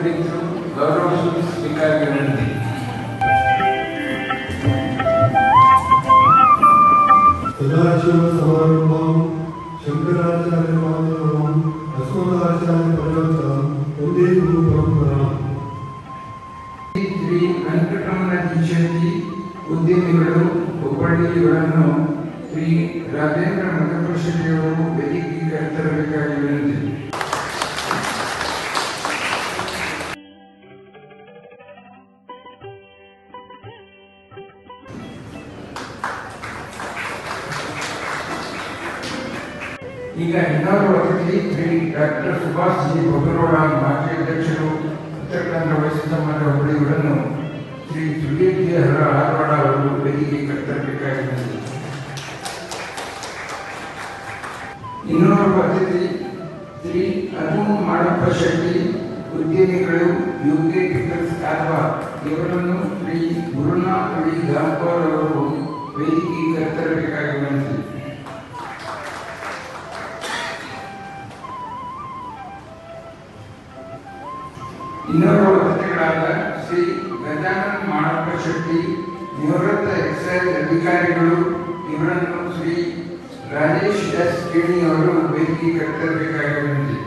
पंडितರು ಗೌರವ ಸೂಚಿಸಬೇಕಾಗಿ ವಿನಂತಿ. ಸದಾಶಿವ ಸಮಾರಂಭಂ ಶಂಕರಾಚಾರ್ಯ ಮಹಾದೇವಂ ಅಸ್ಮದಾಚಾರ್ಯ ಪರ್ಯಂತಂ ಒಂದೇ ಗುರು ಪರಂಪರಾ. ಶ್ರೀ ವೆಂಕಟರಮಣ ತೀರ್ಥಿ ಉದ್ಯಮಿಗಳು ಹುಬ್ಬಳ್ಳಿ ಇವರನ್ನು ಶ್ರೀ ರಾಜೇಂದ್ರ ಮಧುಪುರಶೆಟ್ಟಿಯವರು ವೇದಿಕೆಗೆ ಕರೆತರಬೇಕಾಗಿ ವಿನಂತಿ. ಈಗ ಇನ್ನೊಂದು ಅತಿಥಿ ಶ್ರೀ ಡಾಕ್ಟರ್ ಸುಭಾಷ್ ಜಿ ಬೊಗರೋಳ ಮಾಜಿ ಅಧ್ಯಕ್ಷರು ಉತ್ತರ ಕನ್ನಡ ವಯಸ್ಸು ಸಮಾಜ ಹುಬ್ಬಳ್ಳಿ ಇವರನ್ನು ಶ್ರೀ ಸುದೀಪ್ ಜಿ ಹಾರವಾಡ ಅವರು ವೇದಿಕೆಗೆ ಕರೆತರಬೇಕಾಗಿ. ಇನ್ನೋರ್ವ ಅತಿಥಿ ಶ್ರೀ ಅರುಣ್ ಮಾಡಪ್ಪ ಶೆಟ್ಟಿ ಉದ್ಯಮಿಗಳು ಯುಕೆ ಪಿಕಲ್ಸ್ ಕಾಲ್ವಾ ಇವರನ್ನು ಶ್ರೀ ಗುರುನಾಥ್ ವಿ ಗಾಂಪೋರ್ ಅವರು ವೇದಿಕೆಗೆ ಕರೆತರಬೇಕಾಗಿ ವಿನಂತಿ. ಇನ್ನೋರ್ವ ಅತಿಥಿಗಳಾದ ಶ್ರೀ ಗಜಾನನ್ ಮಾಡಪ್ಪ ಶೆಟ್ಟಿ ನಿವೃತ್ತ ಎಕ್ಸೈಸ್ ಅಧಿಕಾರಿಗಳು ಇವರನ್ನು ಶ್ರೀ ರಾಜೇಶ್ ಎಸ್ ಕೇಣಿ ಅವರು ವೇದಿಕೆಗೆ ಕರೆತರಬೇಕಾಗಿ ವಿನಂತಿ.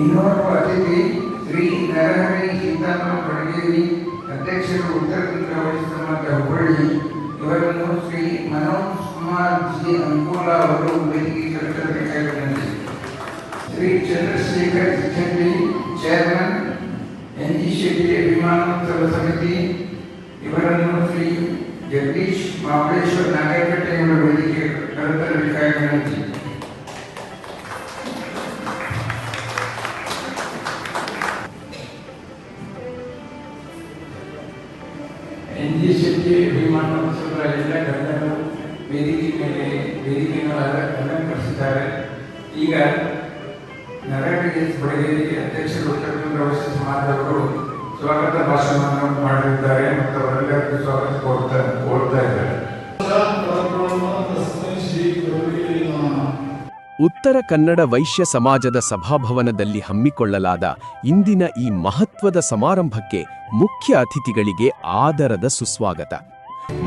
ಇನ್ನೋರ್ವ ಅತಿಥಿ ಶ್ರೀ ನರಹರಿ ಸೀತಮ್ಮ ಬಡಗೇರಿ ಅಧ್ಯಕ್ಷರು ಉತ್ತರ ಕನ್ನಡ ವಯಸ್ಸು ಸಮಾಜ ಹುಬ್ಬಳ್ಳಿ ಇವರನ್ನು ಶ್ರೀ ಮನೋಜ್ ಕುಮಾರ್ ಜಿ ಅಂಕೋಲ ಅವರು ವೇದಿಕೆಗೆ ಕರೆತರಬೇಕಾಗಿ ವಿನಂತಿ. ಶ್ರೀ ಚಂದ್ರಶೇಖರ್ ಶೆಟ್ಟಿ ಚೇರ್ಮನ್ ಎನ್ಜಿ ಶೆಟ್ಟಿ ಅಭಿಮಾನೋತ್ಸವ ಸಮಿತಿ ಇವರನ್ನು ಶ್ರೀ ಜಗದೀಶ್ ಮಹಾಬಲೇಶ್ವರ ನಾಗರಕಟ್ಟೆ ಅವರ ವೇದಿಕೆಗೆ ಕರೆತರಬೇಕಾಗಿ ವಿನಂತಿ. ಎನ್ಜಿ ಶೆಟ್ಟಿ ಅಭಿಮಾನೋತ್ಸವದ ಎಲ್ಲ ಗಣ್ಯರು ವೇದಿಕೆಯನ್ನು ಅಲಂಕರಿಸಿದ್ದಾರೆ. ಈಗ ನರಹರಿ ಎಸ್ ಬಡಗೇರಿ ಅಧ್ಯಕ್ಷರು ಉತ್ತರ ಕನ್ನಡ ವಯಸ್ಸು ಸಮಾಜದವರು ಸ್ವಾಗತ ಭಾಷಣವನ್ನು ಮಾಡಲಿದ್ದಾರೆ ಮತ್ತು ಅವರೆಲ್ಲರಿಗೂ ಸ್ವಾಗತ ಕೋರ್ತಾ ಇದ್ದಾರೆ. ಉತ್ತರ ಕನ್ನಡ ವೈಶ್ಯ ಸಮಾಜದ ಸಭಾಭವನದಲ್ಲಿ ಹಮ್ಮಿಕೊಳ್ಳಲಾದ ಇಂದಿನ ಈ ಮಹತ್ವದ ಸಮಾರಂಭಕ್ಕೆ ಮುಖ್ಯ ಅತಿಥಿಗಳಿಗೆ ಆದರದ ಸುಸ್ವಾಗತ.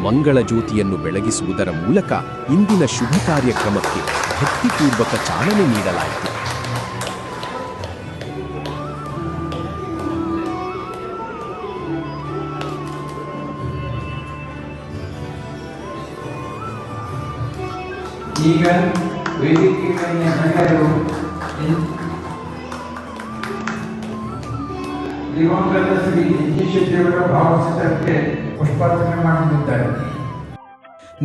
ಮಂಗಳ ಜ್ಯೋತಿಯನ್ನು ಬೆಳಗಿಸುವುದರ ಮೂಲಕ ಇಂದಿನ ಶುಭ ಕಾರ್ಯಕ್ರಮಕ್ಕೆ ಭಕ್ತಿಪೂರ್ವಕ ಚಾಲನೆ ನೀಡಲಾಯಿತು. ಈಗ ವೇದಿಕೆ ಗಣ್ಯರು ದಿವಂಗತ ಶ್ರೀ ಎನ್ಜಿ ಶೆಟ್ಟಿಯವರ ಭಾವಚಿತ್ರಕ್ಕೆ ಪುಷ್ಪಾರ್ಚನೆ ಮಾಡಲಿದ್ದಾರೆ.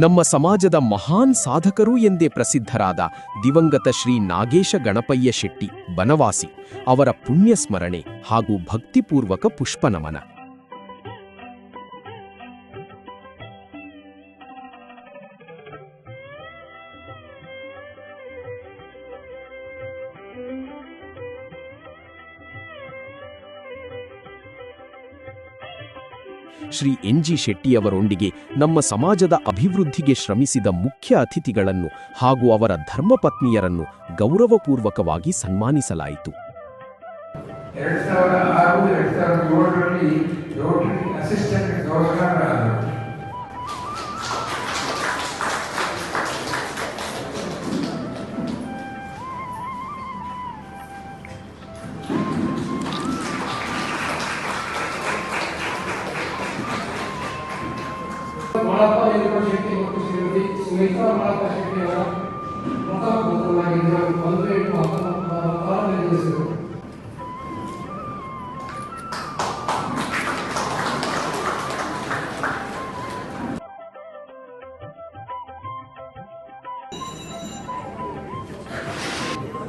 ನಮ್ಮ ಸಮಾಜದ ಮಹಾನ್ ಸಾಧಕರು ಎಂದೇ ಪ್ರಸಿದ್ಧರಾದ ದಿವಂಗತ ಶ್ರೀ ನಾಗೇಶ ಗಣಪಯ್ಯ ಶೆಟ್ಟಿ ಬನವಾಸಿ ಅವರ ಪುಣ್ಯ ಸ್ಮರಣೆ ಹಾಗೂ ಭಕ್ತಿಪೂರ್ವಕ ಪುಷ್ಪನಮನ. ಶ್ರೀ ಎನ್ಜಿ ಶೆಟ್ಟಿಯವರೊಂದಿಗೆ ನಮ್ಮ ಸಮಾಜದ ಅಭಿವೃದ್ಧಿಗೆ ಶ್ರಮಿಸಿದ ಮುಖ್ಯ ಅತಿಥಿಗಳನ್ನು ಹಾಗೂ ಅವರ ಧರ್ಮಪತ್ನಿಯರನ್ನು ಗೌರವಪೂರ್ವಕವಾಗಿ ಸನ್ಮಾನಿಸಲಾಯಿತು. 2006-2007ರಲ್ಲಿ ರೋಟರಿ ಅಸಿಸ್ಟೆಂಟ್ ಗವರ್ನರ್ ಆದರು. ಮಾಳಪ್ಪ ಯೂನಿವರ್ಸಿಟಿ ಮತ್ತು ಶ್ರೀಮತಿ ಸುನೀತಾ ಮಾಳಪ್ಪ ಶೆಟ್ಟಿಯವರ ಮತಪುತ್ರರಾಗಿದ್ದ 18 ನಿರ್ದೇಶಕರು.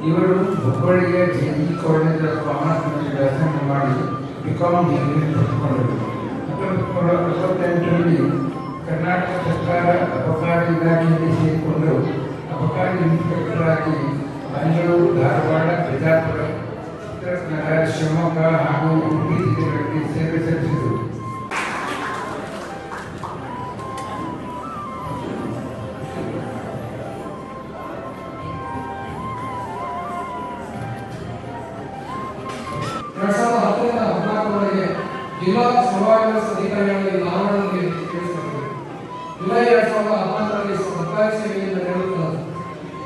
ಇವರು ಹುಬ್ಬಳ್ಳಿಯ ಜೆಇ ಕಾಲೇಜ್ ಆಫ್ ಕಾಮರ್ಸ್ ವ್ಯಾಸಂಗ ಮಾಡಿ ಬಿಕಾಂ ಡಿಗ್ರಿ ಪಡೆದುಕೊಂಡರು. 1968ರಲ್ಲಿ ಕರ್ನಾಟಕ ಸರ್ಕಾರ ಅಬಕಾರಿ ಇಲಾಖೆಯಲ್ಲಿ ಸೇರಿಕೊಂಡು ಅಬಕಾರಿ ಇನ್ಸ್ಪೆಕ್ಟರ್ ಆಗಿ ಬೆಂಗಳೂರು, ಧಾರವಾಡ, ಬಿಜಾಪುರ, ಉತ್ತರ ಕನ್ನಡ, ಶಿವಮೊಗ್ಗ ಹಾಗೂ ಉಡುಪಿ ಜಿಲ್ಲೆಗಳಲ್ಲಿ ಸೇವೆ ಸಲ್ಲಿಸಿದರು. ಸಮವಾಯ ಅಧಿಕಾರಿಗಳಿಗೆ ಧಾರವಾಡದಲ್ಲಿ ತಿಳಿಸಿದ್ದಾರೆ. ಜುಲೈ 2014ರಲ್ಲಿ ಸರ್ಕಾರಿ ಸೇವೆಯಿಂದ ನೀಡುತ್ತಾರೆ.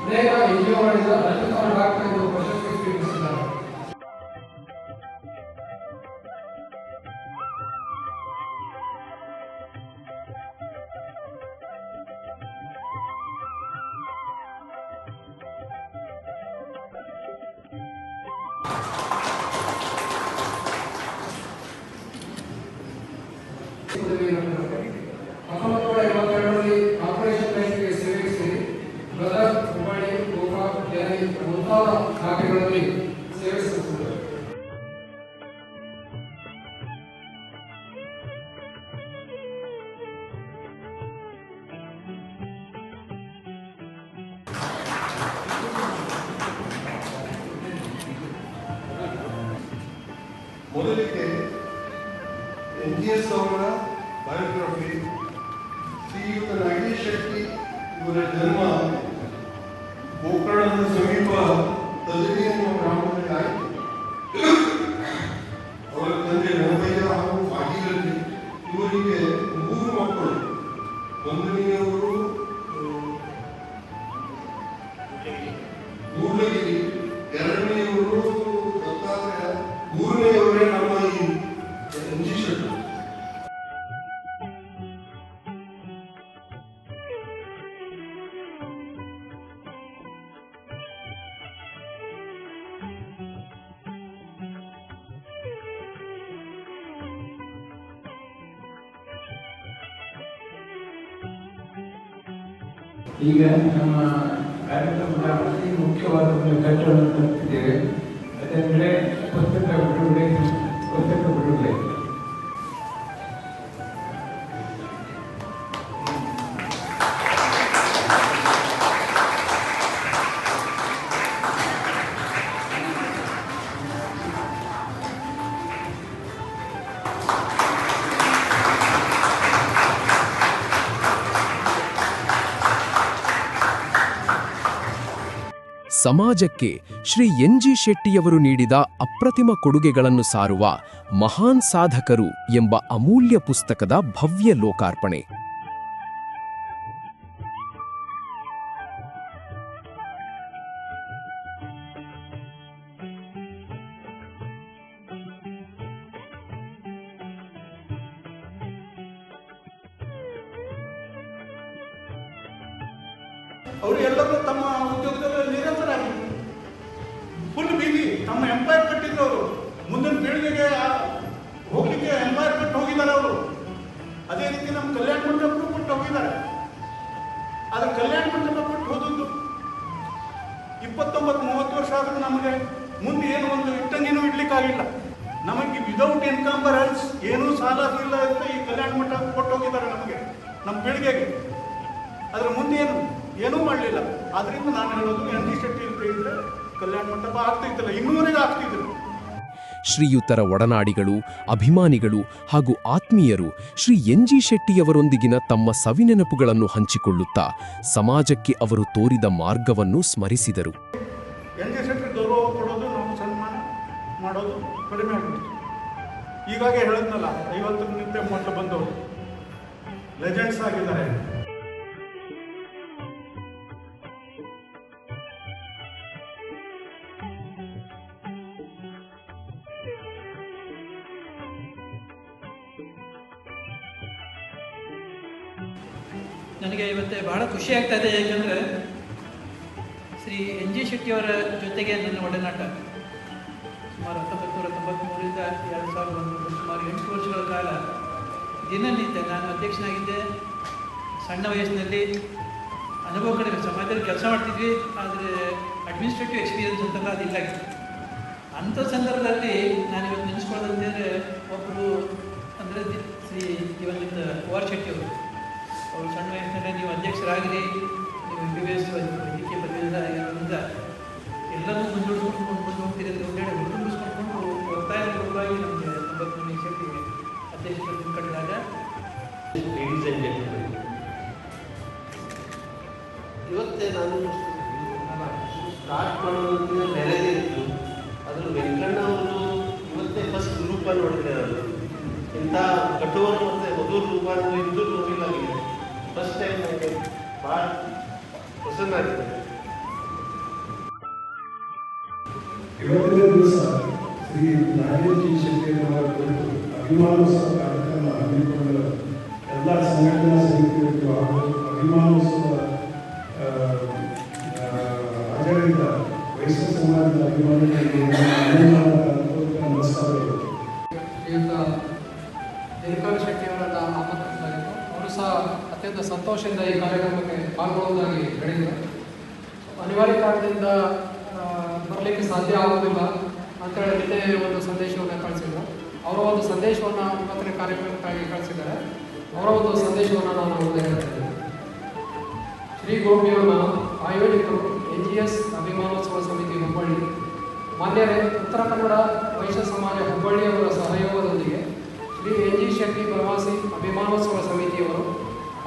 ಅನೇಕ NGOಗಳಿಂದ ಅತ್ಯುತ್ತಮ ಡಾಕ್ಟರ್ ಎಂದು ಪ್ರಶಸ್ತಿ ಸ್ವೀಕರಿಸಿದ್ದಾರೆ. ಆಪರೇಷನ್ ಲೈಫ್ಗೆ ಸೇವೆ ಸೇರಿ ಗದಗ, ಹುಬ್ಬಳ್ಳಿ, ಗೋಕಾಕ್, ಕೆರೆ ಮುಂತಾದ ಖಾತೆಗಳಲ್ಲಿ ಸೇವೆ ಸಲ್ಲಿಸಿದರು. ಮೊದಲಿಗೆ NGS ಅವರ ಬಯೋಗ್ರಫಿ. ಶ್ರೀಯುತ ನಾಗೇಶ್ ಶೆಟ್ಟಿ ಇವರ ಜನ್ಮ ಗೋಕರ್ಣದ ಸಮೀಪ ತದಡಿ ಎನ್ನುವ ಗ್ರಾಮದಲ್ಲಿ ಆಯಿತು. ಅವರ ತಂದೆ ರಂಗಯ್ಯ ಹಾಗೂ ಭಾಗೀರಥಿ. ಇವರಿಗೆ 3 ಮಕ್ಕಳು. ಒಂದನೆಯವರು ಗೂಡ್ಲಗಿರಿ, ಎರಡನೆಯವರು ದತ್ತಾತ್ರೇಯ, ಮೂರನೆಯವರೇ ನಮ್ಮ ಈ NG ಶೆಟ್ಟಿ. ಈಗ ನಮ್ಮ ಕಾರ್ಯಕ್ರಮದ ಅತಿ ಮುಖ್ಯವಾದ ಒಂದು ಘಟ್ಟವನ್ನು ತಲುಪಿದ್ದೇವೆ. ಅದೆಂದರೆ ಪುಸ್ತಕ ಬಿಡುಗಡೆ. ಸಮಾಜಕ್ಕೆ ಶ್ರೀ NG ಶೆಟ್ಟಿಯವರು ನೀಡಿದ ಅಪ್ರತಿಮ ಕೊಡುಗೆಗಳನ್ನು ಸಾರುವ ಮಹಾನ್ ಸಾಧಕರು ಎಂಬ ಅಮೂಲ್ಯ ಪುಸ್ತಕದ ಭವ್ಯ ಲೋಕಾರ್ಪಣೆ. ಅವರು ಎಲ್ಲರೂ ತಮ್ಮ ಉದ್ಯೋಗದಲ್ಲಿ ನಿರಂತರಾಗಿ ಫುಲ್ ಬೀದಿ ತಮ್ಮ ಎಂಪೈರ್ ಕಟ್ಟಿದ್ರು. ಅವರು ಮುಂದಿನ ಪೀಳಿಗೆಗೆ ಹೋಗ್ಲಿಕ್ಕೆ ಎಂಪೈರ್ ಕಟ್ಟು ಹೋಗಿದ್ದಾರೆ ಅವರು. ಅದೇ ರೀತಿ ನಮ್ಮ ಕಲ್ಯಾಣ ಮಂಟಪಕ್ಕೂ ಕೊಟ್ಟು ಹೋಗಿದ್ದಾರೆ. ಆದ್ರೆ ಕಲ್ಯಾಣ ಮಂಟಪ ಕೊಟ್ಟು ಹೋದದ್ದು 29-30 ವರ್ಷ ಆದರೂ ನಮಗೆ ಮುಂದೆ ಏನು ಒಂದು ಇಟ್ಟಂಗಿನೂ ಇಡ್ಲಿಕ್ಕಾಗಿಲ್ಲ. ನಮಗೆ ವಿದೌಟ್ ಇನ್ಕಂಬರೆನ್ಸ್ ಏನೂ ಸಾಲ ಇಲ್ಲ ಅಂತ ಈ ಕಲ್ಯಾಣ ಮಂಟಪ ಕೊಟ್ಟು ಹೋಗಿದ್ದಾರೆ ನಮಗೆ, ನಮ್ಮ ಪೀಳಿಗೆಗೆ. ಅದ್ರ ಮುಂದೆ ಏನೂ ಮಾಡಲಿಲ್ಲ. ಆದ್ರಿಂದ ನಾನು ಹೇಳೋದು NG ಶೆಟ್ಟಿ ಇದ್ರೆ ಕಲ್ಯಾಣ ಮಂಟಪ ಆಗ್ತಿದ್ದಿಲ್ಲ, ಇನ್ನೂವರೆಗೆ ಆಗ್ತಿದ್ರು. ಶ್ರೀಯುತರ ಒಡನಾಡಿಗಳು, ಅಭಿಮಾನಿಗಳು ಹಾಗೂ ಆತ್ಮೀಯರು ಶ್ರೀ NG ಶೆಟ್ಟಿಯವರೊಂದಿಗಿನ ತಮ್ಮ ಸವಿನೆನಪುಗಳನ್ನು ಹಂಚಿಕೊಳ್ಳುತ್ತಾ ಸಮಾಜಕ್ಕೆ ಅವರು ತೋರಿದ ಮಾರ್ಗವನ್ನು ಸ್ಮರಿಸಿದರು. NG ಶೆಟ್ಟಿ ಗೌರವ ಕೊಡೋದು, ನಾವು ಸನ್ಮಾನ ಮಾಡೋದು ಕಡಿಮೆ ಆಗಿಬಿಟ್ಟು. ಹೀಗಾಗಿ ಹೇಳಿದ್ನಲ್ಲ, 50 ನಿಂತೆ ಮೊದಲು ಬಂದವರು ಲೆಜೆಂಡ್ಸ್ ಆಗಿದ್ದಾರೆ. ನನಗೆ ಇವತ್ತು ಬಹಳ ಖುಷಿ ಆಗ್ತಾ ಇದೆ. ಏಕೆಂದರೆ ಶ್ರೀ NG ಶೆಟ್ಟಿಯವರ ಜೊತೆಗೆ ನನ್ನ ಒಡನಾಟ ಸುಮಾರು 1993ರಿಂದ 2001 ಸುಮಾರು 8 ವರ್ಷಗಳ ಕಾಲ ದಿನನಿತ್ಯ ನಾನು ಅಧ್ಯಕ್ಷನಾಗಿದ್ದೆ. ಸಣ್ಣ ವಯಸ್ಸಿನಲ್ಲಿ ಅನುಭವ ಕಡಿಮೆ, ಸಮಾಜದಲ್ಲಿ ಕೆಲಸ ಮಾಡ್ತಿದ್ವಿ, ಆದರೆ ಅಡ್ಮಿನಿಸ್ಟ್ರೇಟಿವ್ ಎಕ್ಸ್ಪೀರಿಯನ್ಸ್ ಅಂತಲ್ಲ ಅದಿಲ್ಲ. ಅಂಥ ಸಂದರ್ಭದಲ್ಲಿ ನಾನು ಇವತ್ತು ನೆನೆಸ್ಕೊಳ್ಳೋದಂತಂದರೆ ಒಬ್ಬರು ಅಂದರೆ ಶ್ರೀ ದಿವಂಗತ OR ಶೆಟ್ಟಿಯವರು. ಅವರು ಸಣ್ಣ ವಯಸ್ಸಿನಲ್ಲಿ ನೀವು ಅಧ್ಯಕ್ಷರಾಗಲಿ, ನೀವು MBBS ವೈದ್ಯಕೀಯ ಪದವಿಯಿಂದ ಇರೋದ್ರಿಂದ ಎಲ್ಲರೂ ಮುಂದೂಡಿಸ್ಕೊಂಡು ಹೋಗ್ತೀರಿ ಅಂತ ಹೇಳಿ ಹುಟ್ಟುಂಬಿಸ್ಕೊಂಡು ಒತ್ತಾಯ ಪೂರ್ವವಾಗಿ ನಮಗೆ 93 ಶೆಟ್ಟಿಗೆ ಅಧ್ಯಕ್ಷ ಕಟ್ಟಿದಾಗ ಇವತ್ತೇ ನಾನು ಸ್ಟಾರ್ಟ್ ಮಾಡೋದಕ್ಕೆ ನೆಲೆದೇ ಇತ್ತು. ಅದರಲ್ಲಿ ವೆಂಕಣ್ಣ ಅವರು ಇವತ್ತೇ ಫಸ್ಟ್ ಗ್ರೂಪಲ್ಲಿ ನೋಡಿದ್ರೆ ಅವರು ಇಂಥ ಕಠೋರ ಮತ್ತು ಮಧುರ ರೂಪಾಂತರ ಇದ್ದು ನೋಡಿಲಾಗಿದೆ. ಫಸ್ಟ್ ಟೈಮ್ ನನಗೆ ಭಾಳ ಪ್ರಸನ್ನ ಆಗಿದೆ. ಇವತ್ತಿನ ದಿವಸ ಶ್ರೀ ನಾಗೇಶ್ ಜಿ ಶೆಟ್ಟಿಯವರ ಕುರಿತು ಅಭಿಮಾನೋತ್ಸವ ಕಾರ್ಯಕ್ರಮ ಹಮ್ಮಿಕೊಂಡ ಎಲ್ಲ ಸಂಘಟನಾ ಸಮಿತಿಗಳಿಗೂ ಹಾಗೂ ಅಭಿಮಾನೋತ್ಸವ ಆಚರಣೆಯಿಂದ ವೈಷ್ಣವ ಸಮಾಜದ ಅಭಿಮಾನಿಗಳಿಗೆ ನಮಸ್ಕಾರಗಳು. ಶ್ರೀಯುತ ದಿನಕರ್ ಶೆಟ್ಟಿಯವರನ್ನ ಆಮಂತ್ರಿಸಲಾಗಿತ್ತು. ಅವರು ಸಹ ಅತ್ಯಂತ ಸಂತೋಷದಿಂದ ಈ ಕಾರ್ಯಕ್ರಮಕ್ಕೆ ಪಾಲ್ಗೊಳ್ಳುವುದಾಗಿ ಹೇಳಿದರು. ಅನಿವಾರ್ಯ ಕಾರಣದಿಂದ ಬರಲಿಕ್ಕೆ ಸಾಧ್ಯ ಆಗುವುದಿಲ್ಲ ಅಂತೇಳಿ ನಿನ್ನೆ ಒಂದು ಸಂದೇಶವನ್ನು ಕಳಿಸಿದರು. ಅವರ ಒಂದು ಸಂದೇಶವನ್ನು ಇವತ್ತಿನ ಕಾರ್ಯಕ್ರಮಕ್ಕಾಗಿ ಕಳಿಸಿದ್ದಾರೆ. ಅವರ ಒಂದು ಸಂದೇಶವನ್ನು ನಾನು ಉಲ್ಲೇಖಿಸಿದ್ದೇನೆ. ಶ್ರೀ ಗೋಪಿಯವರ ಆಯೋಜಕರು NGS ಅಭಿಮಾನೋತ್ಸವ ಸಮಿತಿ ಹುಬ್ಬಳ್ಳಿ, ಮಾನ್ಯರೇ, ಉತ್ತರ ಕನ್ನಡ ವೈಶ್ಯ ಸಮಾಜ ಹುಬ್ಬಳ್ಳಿಯವರ ಸಹಯೋಗದೊಂದಿಗೆ ಶ್ರೀ NG ಶೆಟ್ಟಿ ಬನವಾಸಿ ಅಭಿಮಾನೋತ್ಸವ ಸಮಿತಿಯವರು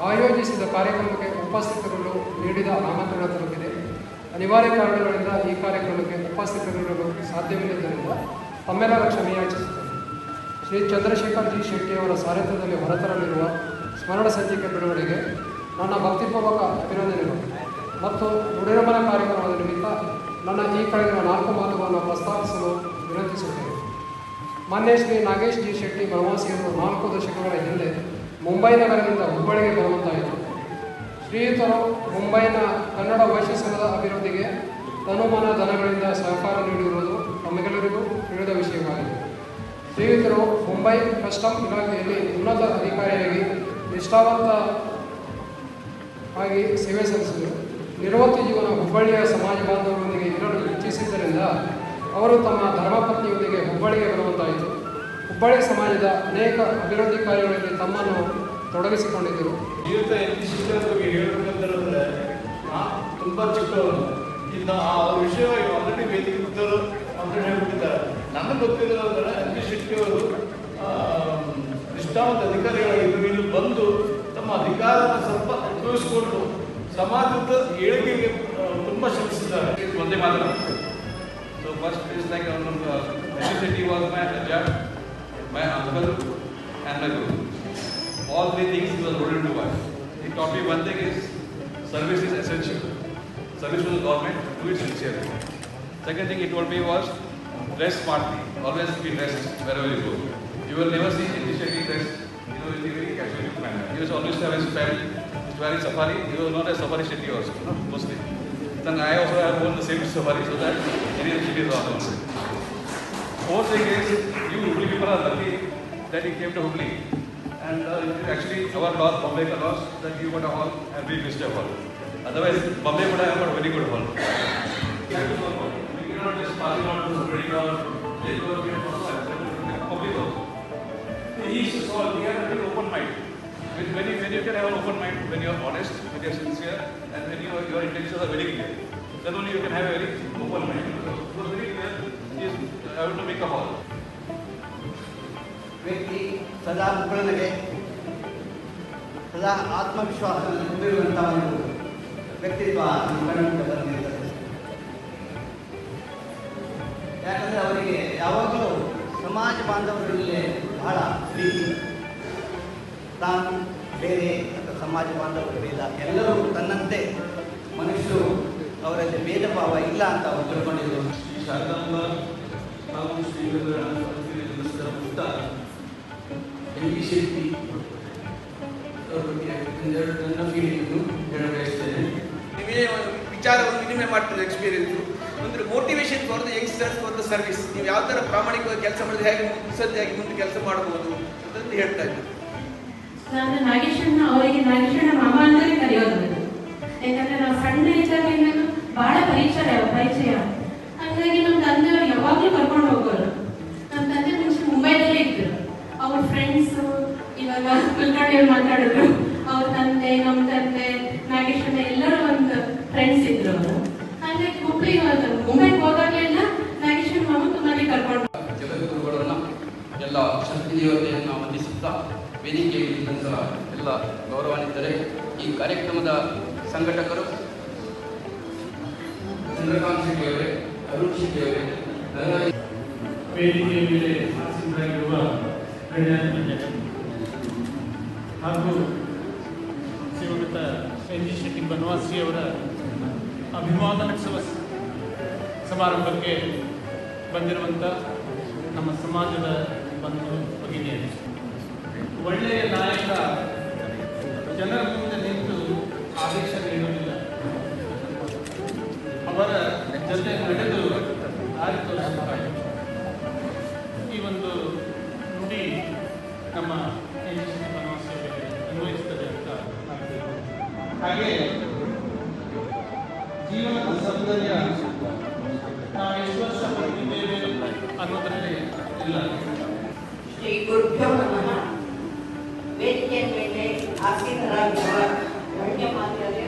ಆಯೋಜಿಸಿದ ಕಾರ್ಯಕ್ರಮಕ್ಕೆ ಉಪಸ್ಥಿತರಿರಲು ನೀಡಿದ ಆಮಂತ್ರಣ ತಲುಪಿದೆ. ಅನಿವಾರ್ಯ ಕಾರಣಗಳಿಂದ ಈ ಕಾರ್ಯಕ್ರಮಕ್ಕೆ ಉಪಸ್ಥಿತರಿರಲು ಸಾಧ್ಯವಿಲ್ಲದ್ದರಿಂದ ತಮ್ಮೆಲ್ಲರ ಕ್ಷಮೆಯಾಚಿಸುತ್ತೇನೆ. ಶ್ರೀ ಚಂದ್ರಶೇಖರ್ ಜಿ ಶೆಟ್ಟಿಯವರ ಸಾರಥ್ಯದಲ್ಲಿ ಹೊರತರಲಿರುವ ಸ್ಮರಣ ಸಂಚಿಕೆ ಬಿಡುಗಡೆಗೆ ನನ್ನ ಭಕ್ತಿಪೂರ್ವಕ ಅಭಿನಂದನೆಗಳು ಮತ್ತು ನುಡಿನಮನ ಕಾರ್ಯಕ್ರಮದ ನಿಮಿತ್ತ ನನ್ನ ಈ ಕೆಳಗಿನ 4 ಮಾತುಗಳನ್ನು ಪ್ರಸ್ತಾಪಿಸಲು ವಿನಂತಿಸುತ್ತೇನೆ. ಮಾನ್ಯ ಶ್ರೀ ನಾಗೇಶ್ ಜಿ ಶೆಟ್ಟಿ ಬನವಾಸಿಯವರು 4 ದಶಕಗಳ ಹಿಂದೆ ಮುಂಬೈ ನಗರದಿಂದ ಹುಬ್ಬಳ್ಳಿಗೆ ಬರುವಂತಾಯಿತು. ಶ್ರೀಯುತರು ಮುಂಬೈನ ಕನ್ನಡ ವೈಶ್ಯ ಸಂಘದ ಅಭಿವೃದ್ಧಿಗೆ ತನುಮನ ಧನಗಳಿಂದ ಸಹಕಾರ ನೀಡಿರುವುದು ತಮಗೆಲ್ಲರಿಗೂ ತಿಳಿದ ವಿಷಯವಾಗಿದೆ. ಶ್ರೀಯುತರು ಮುಂಬೈ ಕಸ್ಟಮ್ ಇಲಾಖೆಯಲ್ಲಿ ಉನ್ನತ ಅಧಿಕಾರಿಯಾಗಿ ನಿಷ್ಠಾವಂತವಾಗಿ ಸೇವೆ ಸಲ್ಲಿಸಿದರು. ನಿವೃತ್ತಿ ಜೀವನ ಹುಬ್ಬಳ್ಳಿಯ ಸಮಾಜ ಬಾಂಧವರೊಂದಿಗೆ ಇರಲು ಇಚ್ಛಿಸಿದ್ದರಿಂದ ಅವರು ತಮ್ಮ ಧರ್ಮಪತ್ನಿಯೊಂದಿಗೆ ಹುಬ್ಬಳ್ಳಿಗೆ ಬರುವಂತಾಯಿತು. ಹುಬ್ಬಳ್ಳಿ ಸಮಾಜದ ಅನೇಕ ಅಭಿವೃದ್ಧಿ ಕಾರ್ಯಗಳಲ್ಲಿ ತಮ್ಮನ್ನು ತೊಡಗಿಸಿಕೊಂಡಿದ್ದರು. ಜೀವಿತ ಎತ್ತಿಸಿದ ಬಗ್ಗೆ ಹೇಳಬೇಕಂತಂದ್ರೆ ತುಂಬ ಚಿಕ್ಕವರು ಇನ್ನು ಆ ವಿಷಯ ಆಲ್ರೆಡಿ ವೇದಿಕೆ ಬಿಟ್ಟರು ಆಲ್ರೆಡಿ ಹೇಳ್ಬಿಟ್ಟಿದ್ದಾರೆ. ನನಗೆ ಗೊತ್ತಿರೋದಂದ್ರೆ NG ಶೆಟ್ಟಿಯವರು ನಿಷ್ಠಾವಂತ ಅಧಿಕಾರಿಗಳಾಗಿದ್ದು ಇಲ್ಲಿ ಬಂದು ತಮ್ಮ ಅಧಿಕಾರವನ್ನು ಸ್ವಲ್ಪ ಉಪಯೋಗಿಸಿಕೊಂಡು ಸಮಾಜದ ಏಳಿಗೆಗೆ ತುಂಬ ಶ್ರಮಿಸಿದ್ದಾರೆ. ಒಂದೇ ಮಾತ್ರ. So first is like NG Shetty was my ಅಜ್ಜ, my uncle and my guru. All 3 things he was rolled into one. He taught me one thing is service is essential. Service to the government, do it sincerely. Second thing he told me was dress smartly. Always be dressed wherever you go. You will never see NG Shetty dressed, in a very casual manner. He was always have his family. He was wearing safari. He was not a safari Shetty also, mostly. Then I also have worn the same safari so that any of the Shetty is also. Fourth thing is you Hubli people are lucky that he came to Hubli. And actually our loss, Bombay ka loss, that you got a hall and we missed a hall. Otherwise, Bombay would have got a very good hall. We cannot just pass it on to somebody or let go of it also. Public also. He used to solve, he had a very open mind. When you can have an open mind, when you are honest, when you are sincere, and when your intentions are very clear, then only you can have a very open mind. So it was very clear, he is able to make a hall. ವ್ಯಕ್ತಿ ಸದಾ ಮುಕ್ಕಳನಿಗೆ ಸದಾ ಆತ್ಮವಿಶ್ವಾಸವನ್ನು ಹೊಂದಿರುವಂಥ ಒಂದು ವ್ಯಕ್ತಿತ್ವ ನಮ್ಮ ಕಣ್ಣಿಗೆ ಬಂದಿರ್ತದೆ. ಯಾಕಂದರೆ ಅವರಿಗೆ ಯಾವಾಗಲೂ ಸಮಾಜ ಬಾಂಧವರಲ್ಲಿ ಬಹಳ ಪ್ರೀತಿ. ತಾನು ಬೇರೆ ಅಥವಾ ಸಮಾಜ ಬಾಂಧವರು ಭೇದ, ಎಲ್ಲರೂ ತನ್ನಂತೆ ಮನುಷ್ಯರು, ಅವರಲ್ಲಿ ಭೇದ ಭಾವ ಇಲ್ಲ ಅಂತ ಅವರು ತಿಳ್ಕೊಂಡಿದ್ರು. ಶ್ರೀ ಶಾರದಾಂಬ ಹಾಗೂ ಶ್ರೀಗಳ ಪುಟ್ಟ NG ಶೆಟ್ಟಿ ಅವರ ಬಗ್ಗೆ ನನ್ನ ಫೀಲಿಂಗನ್ನು ಹೇಳಬಯಸ್ತೇನೆ. ವಿಚಾರವನ್ನು ವಿನಿಮಯ ಮಾಡ್ತಾರೆ. ಎಕ್ಸ್ಪೀರಿಯನ್ಸು ಅಂದರೆ motivation for the youngsters for the service. ನೀವು ಯಾವ ಥರ ಪ್ರಾಮಾಣಿಕವಾಗಿ ಕೆಲಸ ಮಾಡಿದ್ರೆ ಹೇಗೆ ಸದ್ಯಾಗಿ ಮುಂದೆ ಕೆಲಸ ಮಾಡ್ಬೋದು ಅಂತ ಹೇಳ್ತಾ ಇದ್ದೀನಿ. ನಾನು ನಾಗೇಶಣ್ಣ ಅವರಿಗೆ ನಾಗೇಶಣ್ಣ ಮಾಮ ಅಂತಲೇ ಕರೆಯೋದು. ಯಾಕಂದರೆ ನಾವು ಸಣ್ಣ ಇದ್ದಾಗಿಂದ ಭಾಳ ಪರಿಚಯ. ಹಾಗಾಗಿ ನಮ್ಮ ತಂದೆಯವರು ಯಾವಾಗಲೂ ಕರ್ಕೊಂಡು ಹೋಗೋರು. ನಮ್ಮ ತಂದೆ ಮುಂಚೆ ಮುಂಬೈದಲ್ಲೇ ಇದ್ದರು. ಅವ್ರ ಫ್ರೆಂಡ್ಸು ಇವಾಗ ಕುಲ್ಕರ್ಣಿಯವ್ರು ಮಾತಾಡಿದ್ರು. ಅವ್ರ ತಂದೆ, ನಮ್ಮ ತಂದೆ, ನಾಗೇಶಣ್ಣ ಎಲ್ಲರೂ ಒಂದು ಫ್ರೆಂಡ್ಸ್ ಇದ್ರು ಅವರು. ಹಾಗಾಗಿ ಹುಬ್ಳಿಗೆ ಮುಂಬೈಗೆ ಹೋದಾಗಲೆಲ್ಲ ನಾಗೇಶಣ್ಣ ಮಾಮ ತುಂಬಾನೇ ಕರ್ಕೊಂಡು ಜಗದ್ಗುರುಗಳನ್ನ ಎಲ್ಲ ಶಕ್ತಿ ದೇವತೆಯನ್ನು ವಂದಿಸುತ್ತಾ ವೇದಿಕೆಯಲ್ಲಿದ್ದಂಥ ಎಲ್ಲ ಗೌರವಾನ್ವಿತರೆ, ಈ ಕಾರ್ಯಕ್ರಮದ ಸಂಘಟಕರು ಚಂದ್ರಕಾಂತ್ ಶೆಟ್ಟಿಯವರೇ, ಅರುಣ್ ಶೆಟ್ಟಿಯವರೇ, ವೇದಿಕೆಯ ಮೇಲೆ ಆಸೀನರಾಗಿರುವ ಹಾಗೂ ಶ್ರೀಯುತ ಎನ್ ಜಿ ಶೆಟ್ಟಿ ಬನವಾಸಿಯವರ ಅಭಿವಾದನೋತ್ಸವ ಸಮಾರಂಭಕ್ಕೆ ಬಂದಿರುವಂಥ ನಮ್ಮ ಸಮಾಜದ ಬಂಧು ಭಗಿನಿಯರು. ಒಳ್ಳೆಯ ನಾಯಕ ಜನರ ಮುಂದೆ ನಿಂತು ಆದೇಶ ನೀಡುವುದಿಲ್ಲ, ಅವರ ಜೊತೆ ನಡೆದು ದಾರಿ ತೋರಿಸುತ್ತಾರೆ. ಈ ಒಂದು ನುಡಿ ನಮ್ಮ ಬನವಾಸಿಯವರಿಗೆ ಅನ್ವಯಿಸುತ್ತದೆ ಅಂತ ನಾನು. ಹಾಗೆ ಜೀವನದ ಸೌಂದರ್ಯ ನಾವು ಎಷ್ಟು ವರ್ಷ ಬದುಕಿದ್ದೇವೆ ಅನ್ನೋದರಲ್ಲಿ ಇಲ್ಲ. ಶ್ರೀ ಗುರುಭ್ಯೋ ನಮಃ. ವೇದಿಕೆಯ ಮೇಲೆ ಆಸೀನರಾಗಿರುವ ಗಣ್ಯಮಾನ್ಯರೇ,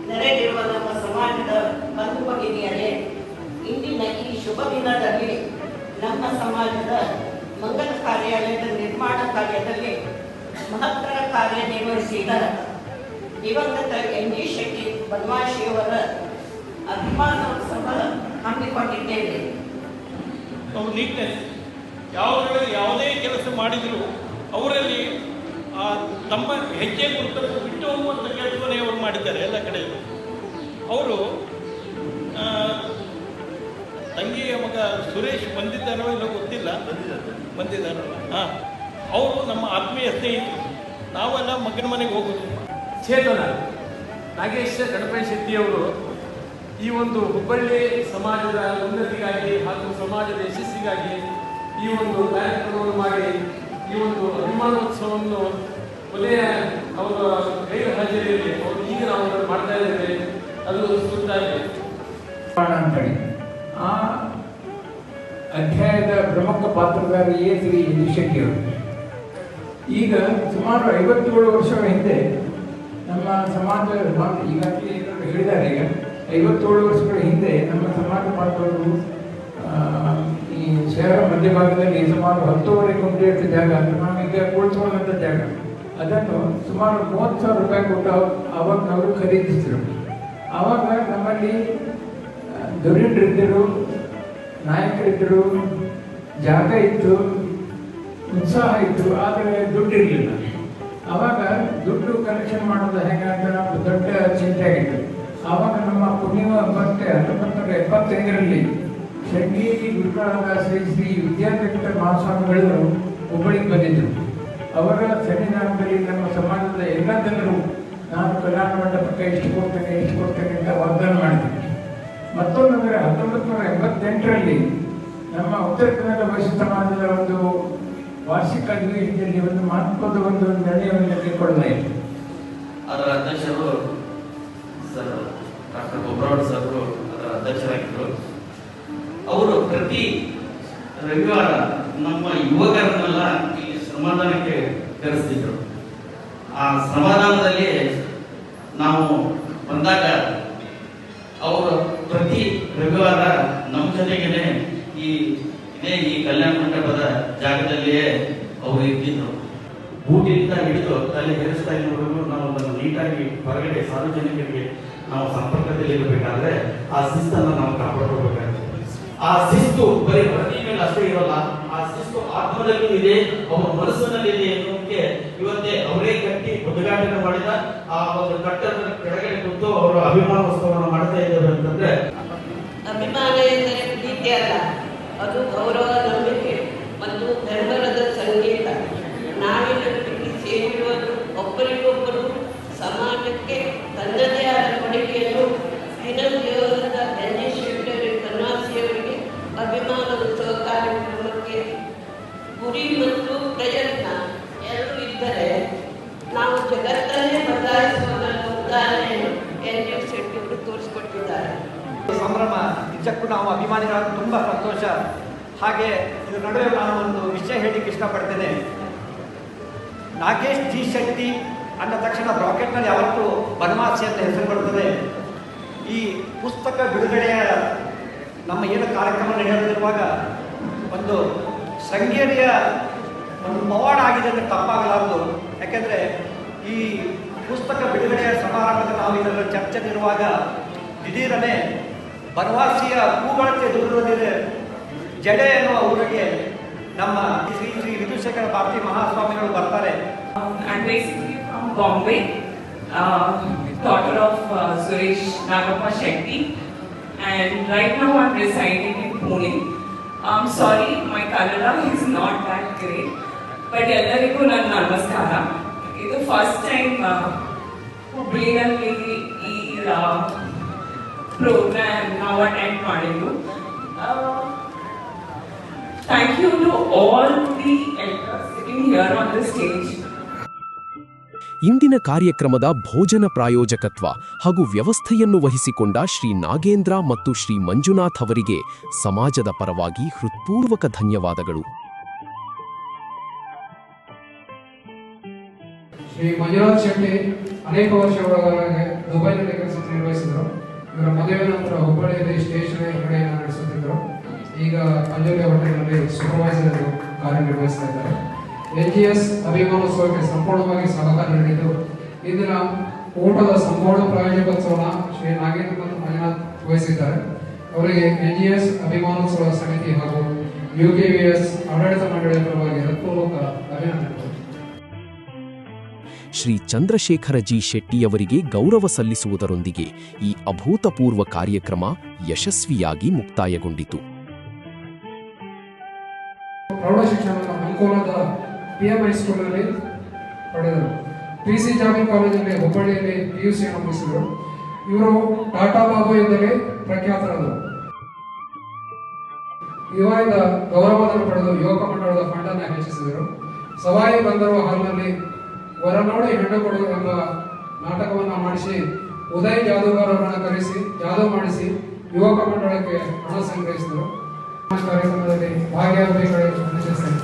ನೆರೆದಿರುವ ನಮ್ಮ ಸಮಾಜದ ಬಂಧು ಭಗಿನಿಯರೇ, ಇಂದಿನ ಈ ಶುಭ ದಿನದಲ್ಲಿ ನಮ್ಮ ಸಮಾಜದ ಮಂಗಲ ಕಾರ್ಯಾಲಯದ ನಿರ್ಮಾಣ ಕಾರ್ಯದಲ್ಲಿ ಮಹತ್ತರ ಕಾರ್ಯನಿರ್ವಹಿಸಿದ ದಿವಂಗತ ಎನ್ ಜಿ ಶೆಟ್ಟಿ ಬನವಾಸಿಯವರ ಅಭಿಮಾನೋತ್ಸವ ಹಮ್ಮಿಕೊಂಡಿದ್ದೇವೆ. ನೀಟ್ನೆಸ್ ಯಾವುದೇ ಕೆಲಸ ಮಾಡಿದರೂ ಅವರಲ್ಲಿ ತಮ್ಮ ಹೆಜ್ಜೆ ಗುರುತನ್ನು ಬಿಟ್ಟು ಹೋಗುವಂಥ ಕೆಲಸವನ್ನೇ ಅವರು ಮಾಡಿದ್ದಾರೆ ಎಲ್ಲ ಕಡೆ. ಅವರು ತಂಗಿಯ ಮಗ ಸುರೇಶ್ ಬಂದಿದ್ದಾರೋ ಇಲ್ಲ ಗೊತ್ತಿಲ್ಲ, ಬಂದಿದ್ದಾರಲ್ಲ, ಹಾಂ, ಅವರು ನಮ್ಮ ಆತ್ಮೀಯ ಸ್ನೇಹಿತರು. ನಾವೆಲ್ಲ ಮಗನ ಮನೆಗೆ ಹೋಗೋದು. ಚೇತನ ನಾಗೇಶ ಗಣಪಯ್ಯ ಶೆಟ್ಟಿಯವರು ಈ ಒಂದು ಹುಬ್ಬಳ್ಳಿ ಸಮಾಜದ ಉನ್ನತಿಗಾಗಿ ಹಾಗೂ ಸಮಾಜದ ಯಶಸ್ಸಿಗಾಗಿ ಈ ಒಂದು ಕಾರ್ಯಕ್ರಮವನ್ನು ಮಾಡಿ ಈ ಒಂದು ಅಭಿಮಾನೋತ್ಸವವನ್ನು ಕೊನೆಯ ಅವರ ಗೈರು ಹಾಜರಿಯಲ್ಲಿ ಅವರು ಈಗ ನಾವು ಮಾಡ್ತಾ ಇದ್ದೇವೆ. ಅದು ಸುತ್ತಾಗಿ ಅಂತೇಳಿ ಆ ಅಧ್ಯಾಯದ ಪ್ರಮುಖ ಪಾತ್ರಧಾರಿಯೇ ಶ್ರೀ ಎನ್ ಜಿ ಶೆಟ್ಟಿಯವರು. ಈಗ ಸುಮಾರು 57 ವರ್ಷಗಳ ಹಿಂದೆ ನಮ್ಮ ಸಮಾಜ ಈಗಾಗಲೇ ಹೇಳಿದ್ದಾರೆ. ಈಗ 57 ವರ್ಷಗಳ ಹಿಂದೆ ನಮ್ಮ ಸಮಾಜ ಬಾಂಧವರು ಈ ಶಹರ ಮಧ್ಯಭಾಗದಲ್ಲಿ ಸುಮಾರು 10.5 ಗುಂಟೆ ಜಾಗ, ನಾವೀಗ ಕುಳಿತುಕೊಂಡಂಥ ಜಾಗ, ಅದನ್ನು ಸುಮಾರು 30,000 ರೂಪಾಯಿ ಕೊಟ್ಟು ಅವಾಗ ಅವರು ಖರೀದಿಸಿದರು. ಆವಾಗ ನಮ್ಮಲ್ಲಿ ಧುರೀಣರಿದ್ದರು, ನಾಯಕರಿದ್ದರು, ಜಾಗ ಇತ್ತು, ಉತ್ಸಾಹ ಇತ್ತು, ಆದರೆ ದುಡ್ಡು ಇರಲಿಲ್ಲ. ಆವಾಗ ದುಡ್ಡು ಕಲೆಕ್ಷನ್ ಮಾಡೋದು ಹೇಗೆ ಅಂತ ನಾವು ದೊಡ್ಡ ಚಿಂತೆ ಆಗಿತ್ತು. ಆವಾಗ ನಮ್ಮ ಪುಣ್ಯ ಮತ್ತೆ 1975ರಲ್ಲಿ ಶೃಂಗೇರಿ ಗುರುಗಳಾದ ಶ್ರೀ ಶ್ರೀ ವಿದ್ಯಾಪೀಠ ಮಹಾಸ್ವಾಮಿಗಳು ಹುಬ್ಬಳ್ಳಿಗೆ ಬಂದಿದ್ದರು. ಅವರ ಸನ್ನಿಧಾನದಲ್ಲಿ ನಮ್ಮ ಸಮಾಜದ ಎಲ್ಲ ಜನರು ನಾನು ಕಲ್ಯಾಣ ಮಂಟಪಕ್ಕೆ ಎಷ್ಟು ಕೊಡ್ತೇನೆ ಅಂತ ವಾಗ್ದಾನ ಮಾಡಿದ್ವಿ. ಮತ್ತೊಂದಂದರೆ 1988ರಲ್ಲಿ ನಮ್ಮ ಉತ್ತರ ಕನ್ನಡ ವೈಶ್ಯ ಸಮಾಜದ ಒಂದು ವಾರ್ಷಿಕ ಅಧಿವೇಶನದಲ್ಲಿ ಒಂದು ಮಹತ್ವದ ಒಂದು ನಿರ್ಣಯವನ್ನು ತೆಗೆದುಕೊಳ್ಳಲಾಯಿತು. ಅದರ ಅಧ್ಯಕ್ಷರು ಸರ್ ಡಾಕ್ಟರ್ ಗೋಬ್ರಾಡ್ ಸರ್ ಅದರ ಅಧ್ಯಕ್ಷರಾಗಿದ್ದರು. ಅವರು ಪ್ರತಿ ರವಿವಾರ ನಮ್ಮ ಯುವಕರನ್ನೆಲ್ಲ ಈ ಶ್ರಮದಾನಕ್ಕೆ ಕರೆಸ್ತಿದ್ರು. ಆ ಶ್ರಮದಾನದಲ್ಲಿ ನಾವು ಬಂದಾಗ ಅವರು ಪ್ರತಿ ರವಿವಾರ ನಮ್ಮ ಜೊತೆಗೇನೆ ಈ ಕಲ್ಯಾಣ ಮಂಟಪದ ಜಾಗದಲ್ಲಿಯೇ ಅವರು ಇರ್ತಿದ್ರು. ಬೂಟಿನಿಂದ ಹಿಡಿದು ಅಲ್ಲಿ ಹೇರ್ ಸ್ಟೈಲ್ವರೆಗೂ ನಾವು ಅದನ್ನು ನೀಟಾಗಿ ಹೊರಗಡೆ ಸಾರ್ವಜನಿಕರಿಗೆ ನಾವು ಸಂಪರ್ಕದಲ್ಲಿ ಇರಬೇಕಾದ್ರೆ ಆ ಶಿಸ್ತನ್ನು ನಾವು ಕಾಪಾಡ್ಕೋಬೇಕಾಗ್ತದೆ. ಆ ಶಿಸ್ತು ಬರೀ ಪ್ರತಿ ಮೇಲೆ ಅಷ್ಟೇ ಇರೋಲ್ಲ, ಆ ಶಿಸ್ತು ಆತ್ಮದಲ್ಲೂ ಇದೆ, ಅವರ ಮನಸ್ಸಿನಲ್ಲಿ ಇದೆ ಎನ್ನುವುದಕ್ಕೆ ಇವತ್ತೇ ಅವರೇ ಕಟ್ಟಿ ಉದ್ಘಾಟನೆ ಮಾಡಿದ ಆ ಒಂದು ಕಟ್ಟಡದ ಕೆಳಗಡೆ ಕೂತು ಅವರು ಅಭಿಮಾನೋತ್ಸವವನ್ನು ಮಾಡ್ತಾ ಇದ್ದಾರೆ ಅಂತಂದ್ರೆ, ಅಭಿಮಾನ ಎಂದರೆ ಪ್ರೀತಿ ಅಲ್ಲ, ಅದು ಗೌರವ, ನಂಬಿಕೆ ಮತ್ತು ಬೆಂಬಲದ ಸಂಕೇತ. ನಾವಿನ ಪ್ರೀತಿ ಸೇರಿರುವುದು ಒಬ್ಬರಿಗೊಬ್ಬರು ಸಮಾಜಕ್ಕೆ ತನ್ನದೇ ಆದ ಕೊಡುಗೆಯನ್ನು ದಿನದ ಎನ್ ಜಿ ಶೆಟ್ಟಿ ಬನವಾಸಿಯವರಿಗೆ ಅಭಿಮಾನೋತ್ಸವ ಕಾರ್ಯಕ್ರಮಕ್ಕೆ ಗುರಿ ಮತ್ತು ಪ್ರಯತ್ನ ಎರಡೂ ಇದ್ದರೆ ನಾವು ಜಗತ್ತನ್ನೇ ಬದಲಾಯಿಸುವ ಉದಾಹರಣೆಯನ್ನು ಎನ್ ಜಿ ಶೆಟ್ಟಿಯವರು ತೋರಿಸಿಕೊಟ್ಟಿದ್ದಾರೆ. ಸಂಭ್ರಮ, ನಿಜಕ್ಕೂ ನಾವು ಅಭಿಮಾನಿಗಳ ತುಂಬ ಸಂತೋಷ. ಹಾಗೆ ಇದ್ರ ನಡುವೆ ನಾನು ಒಂದು ವಿಷಯ ಹೇಳಲಿಕ್ಕೆ ಇಷ್ಟಪಡ್ತೇನೆ. ನಾಗೇಶ್ ಜಿ ಶೆಟ್ಟಿ ಅಂದ ತಕ್ಷಣ ಬ್ರಾಕೆಟ್ನಲ್ಲಿ ಯಾವತ್ತೂ ಬನವಾಸಿ ಅಂತ ಹೆಸರು ಬರ್ತದೆ. ಈ ಪುಸ್ತಕ ಬಿಡುಗಡೆಯ ನಮ್ಮ ಏನು ಕಾರ್ಯಕ್ರಮ ನಡೆಯುತ್ತಿರುವಾಗ ಒಂದು ಶೃಂಗೇರಿಯ ಒಂದು ಪವಾಡ ಆಗಿದೆ ಅಂದರೆ ತಪ್ಪಾಗಲಾರದು. ಯಾಕೆಂದರೆ ಈ ಪುಸ್ತಕ ಬಿಡುಗಡೆಯ ಸಮಾರಂಭದ ನಾವು ಇದರ ಚರ್ಚೆಯಲ್ಲಿರುವಾಗ ದಿಢೀರನೆ ಬನವಾಸಿಯ ಕೂಗಳತೆ ದೂರದಲ್ಲಿದೆ ಜಡೆ ಎನ್ನುವ ಊರಿಗೆ ನಮ್ಮ ಶ್ರೀ ಶ್ರೀ ವಿಧುಶೇಖರ ಭಾರತಿ ಮಹಾಸ್ವಾಮಿಗಳು ಬರ್ತಾರೆ. I'm basically from Bombay, daughter of Suresh Nagappa Shetty, and right now I'm residing in Pune. I'm sorry, my Kannada is not that great, but ellarigu ನನ್ನ ನಮಸ್ಕಾರ. ಇದು ಫಸ್ಟ್ ಟೈಮ್ ಹುಬ್ಳಿನಲ್ಲಿ ಈ ಪ್ರೋಗ್ರಾಮ್ ನಾವು ಅಟೆಂಡ್ ಮಾಡಿದ್ದು. Thank you to all the elders sitting here on the stage. ಇಂದಿನ ಕಾರ್ಯಕ್ರಮದ ಭೋಜನ ಪ್ರಾಯೋಜಕತ್ವ ಹಾಗೂ ವ್ಯವಸ್ಥೆಯನ್ನು ವಹಿಸಿಕೊಂಡ ಶ್ರೀ ನಾಗೇಂದ್ರ ಮತ್ತು ಶ್ರೀ ಮಂಜುನಾಥ್ ಅವರಿಗೆ ಸಮಾಜದ ಪರವಾಗಿ ಹೃತ್ಪೂರ್ವಕ ಧನ್ಯವಾದಗಳು. ಶ್ರೀ ಮಂಜುನಾಥ್ ಶೆಟ್ಟಿ ಅನೇಕ ವರ್ಷಗಳವರೆಗೆ ದುಬೈನಲ್ಲಿ ಕೆಲಸ ನಿರ್ವಹಿಸಿದರು. ಇವರ ಮದುವೆ ನಂತರ ಹುಬ್ಬಳ್ಳಿಯಲ್ಲಿ ಸ್ಟೇಷನರಿ ಅಂಗಡಿಯನ್ನು ನಡೆಸುತ್ತಿದ್ದರು. ಈಗ ಪಂಜುರ್ಲಿ ಹೋಟೆಲ್ನಲ್ಲಿ ಸೂಪರ್ವೈಸರ್ ಕಾರ್ಯನಿರ್ವಹಿಸ್ತಾ ಇದ್ದಾರೆ. NGS ಅಭಿಮಾನೋತ್ಸವಕ್ಕೆ ಸಂಪೂರ್ಣವಾಗಿ ಸಹಕಾರ ನೀಡಿದ್ದು ಇಂದಿನ ಊಟದ ಸಂಪೂರ್ಣ ಪ್ರಾಯೋಜಕತ್ವವನ್ನು ಶ್ರೀ ನಾಗೇಂದ್ರ ಮತ್ತು ಮಂಜುನಾಥ್ ವಹಿಸಿದ್ದಾರೆ. ಅವರಿಗೆ NGS ಅಭಿಮಾನೋತ್ಸವ ಸಮಿತಿ ಹಾಗೂ UKVS ಆಡಳಿತ ಮಂಡಳಿಯ ಪರವಾಗಿ ಹೃತ್ಪೂರ್ವಕ ಅಭಿನಂದನೆಗಳು. ಶ್ರೀ ಚಂದ್ರಶೇಖರ ಜಿ ಶೆಟ್ಟಿಯವರಿಗೆ ಗೌರವ ಸಲ್ಲಿಸುವುದರೊಂದಿಗೆ ಈ ಅಭೂತಪೂರ್ವ ಕಾರ್ಯಕ್ರಮ ಯಶಸ್ವಿಯಾಗಿ ಮುಕ್ತಾಯಗೊಂಡಿತು. ಪ್ರೌಢಶಿಕ್ಷಣವನ್ನು ಅಂಕೋಲಾದ PM ಹೈಸ್ಕೂಲ್ನಲ್ಲಿ ಪಡೆದರು. PC ಜಾಮೀನ್ ಕಾಲೇಜಲ್ಲಿ ಹುಬ್ಬಳ್ಳಿಯಲ್ಲಿ PUC ಮುಗಿಸಿದರು. ಇವರು ಟಾಟಾ ಬಾಬು ಎಂದರೆ ಪ್ರಖ್ಯಾತರಾದರು. ಯುವದ ಗೌರವಧನ ಪಡೆದು ಯುವಕ ಮಂಡಳದ ಫಂಡನ್ನು ಹೆಚ್ಚಿಸಿದರು. ಸವಾಯಿ ಬಂದರು ಹಾಲ್ನಲ್ಲಿ ವರ ನೋಡಿ ಹೆಣ್ಣು ಕೊಡು ಎಂಬ ನಾಟಕವನ್ನು ಮಾಡಿಸಿ ಉದಯ್ ಜಾದೂಗಾರರನ್ನು ಕರೆಸಿ ಜಾದೂ ಮಾಡಿಸಿ ಯುವಕ ಮಂಡಳಕ್ಕೆ ಹಣ ಸಂಗ್ರಹಿಸಿದರು. ಕಾರ್ಯಕ್ರಮದಲ್ಲಿ ಭಾಗಿಯಾಗಬೇಕಾಗಿ ವಿನಂತಿಸುತ್ತೇನೆ.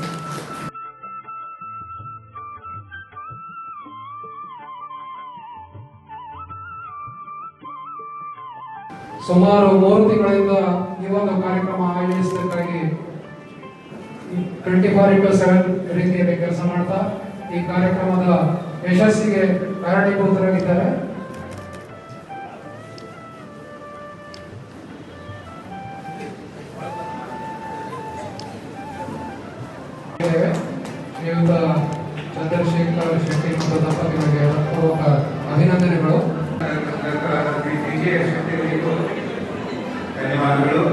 ಸುಮಾರು 3 ತಿಂಗಳಿಂದ ಈ ಒಂದು ಕಾರ್ಯಕ್ರಮ ಆಯೋಜಿಸಬೇಕಾಗಿ 24/7 ರೀತಿಯಲ್ಲಿ ಕೆಲಸ ಮಾಡ್ತಾ ಈ ಕಾರ್ಯಕ್ರಮದ ಯಶಸ್ಸಿಗೆ ಕಾರಣೀಭೂತರಾಗಿದ್ದಾರೆ. ಶ್ರೀಯುತ ಚಂದ್ರಶೇಖರ್ ಶೆಟ್ಟಿ ಮತ್ತು ದಂಪತಿಗಳಿಗೆ ಹೃತ್ಪೂರ್ವಕ ಅಭಿನಂದನೆಗಳು. ಧನ್ಯವಾದಗಳು.